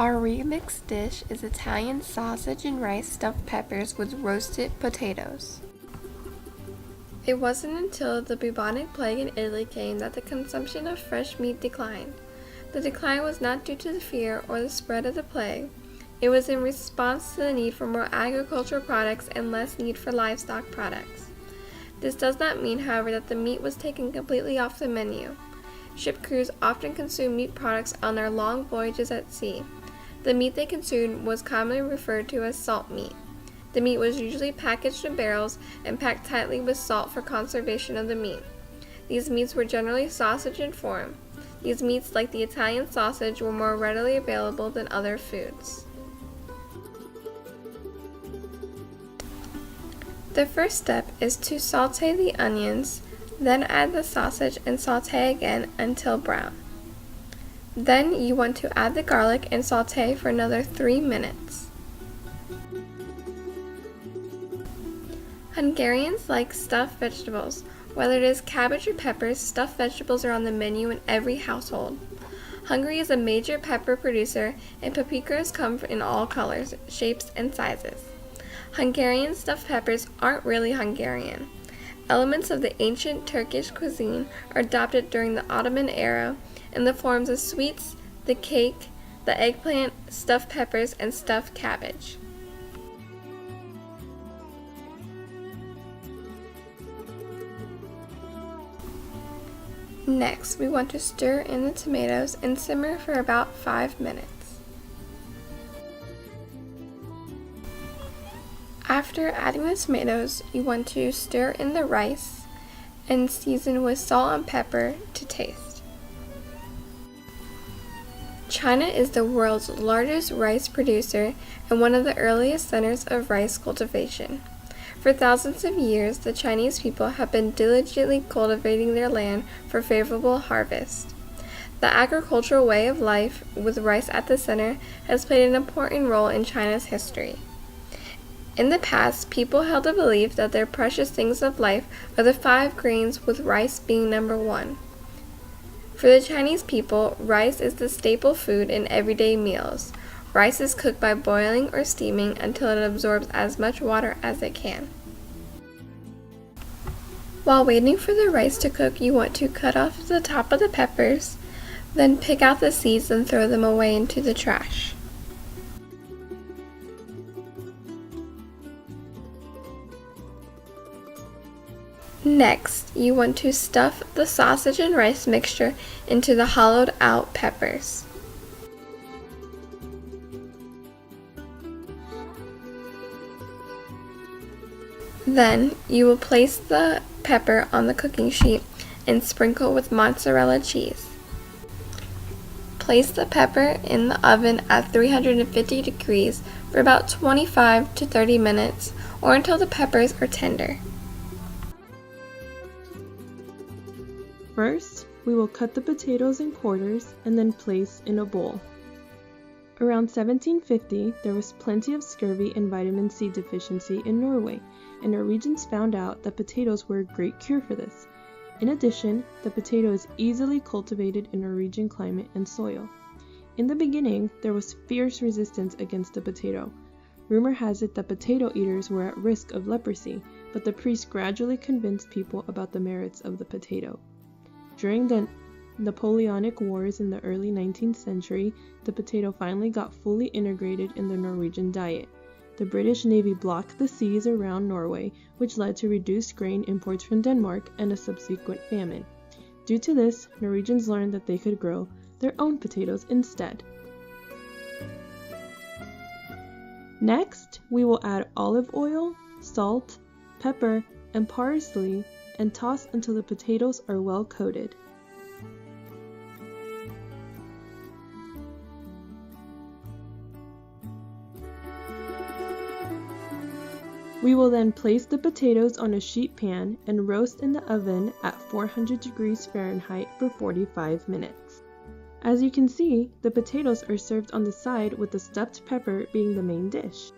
Our remixed dish is Italian sausage and rice stuffed peppers with roasted potatoes. It wasn't until the bubonic plague in Italy came that the consumption of fresh meat declined. The decline was not due to the fear or the spread of the plague. It was in response to the need for more agricultural products and less need for livestock products. This does not mean, however, that the meat was taken completely off the menu. Ship crews often consumed meat products on their long voyages at sea. The meat they consumed was commonly referred to as salt meat. The meat was usually packaged in barrels and packed tightly with salt for conservation of the meat. These meats were generally sausage in form. These meats, like the Italian sausage, were more readily available than other foods. The first step is to saute the onions, then add the sausage and saute again until brown. Then you want to add the garlic and saute for another 3 minutes. Hungarians like stuffed vegetables. Whether it is cabbage or peppers, stuffed vegetables are on the menu in every household. Hungary is a major pepper producer, and paprikas come in all colors, shapes, and sizes. Hungarian stuffed peppers aren't really Hungarian. Elements of the ancient Turkish cuisine are adopted during the Ottoman era in the forms of sweets, the cake, the eggplant, stuffed peppers, and stuffed cabbage. Next, we want to stir in the tomatoes and simmer for about 5 minutes. After adding the tomatoes, you want to stir in the rice and season with salt and pepper to taste. China is the world's largest rice producer and one of the earliest centers of rice cultivation. For thousands of years, the Chinese people have been diligently cultivating their land for favorable harvest. The agricultural way of life, with rice at the center, has played an important role in China's history. In the past, people held the belief that their precious things of life are the 5 grains, with rice being number 1. For the Chinese people, rice is the staple food in everyday meals. Rice is cooked by boiling or steaming until it absorbs as much water as it can. While waiting for the rice to cook, you want to cut off the top of the peppers, then pick out the seeds and throw them away into the trash. Next, you want to stuff the sausage and rice mixture into the hollowed out peppers. Then, you will place the pepper on the cooking sheet and sprinkle with mozzarella cheese. Place the pepper in the oven at 350 degrees for about 25 to 30 minutes or until the peppers are tender. First, we will cut the potatoes in quarters and then place in a bowl. Around 1750, there was plenty of scurvy and vitamin C deficiency in Norway, and Norwegians found out that potatoes were a great cure for this. In addition, the potato is easily cultivated in Norwegian climate and soil. In the beginning, there was fierce resistance against the potato. Rumor has it that potato eaters were at risk of leprosy, but the priests gradually convinced people about the merits of the potato. During the Napoleonic Wars in the early 19th century, the potato finally got fully integrated in the Norwegian diet. The British Navy blocked the seas around Norway, which led to reduced grain imports from Denmark and a subsequent famine. Due to this, Norwegians learned that they could grow their own potatoes instead. Next, we will add olive oil, salt, pepper, and parsley and toss until the potatoes are well coated. We will then place the potatoes on a sheet pan and roast in the oven at 400 degrees Fahrenheit for 45 minutes. As you can see, the potatoes are served on the side with the stuffed pepper being the main dish.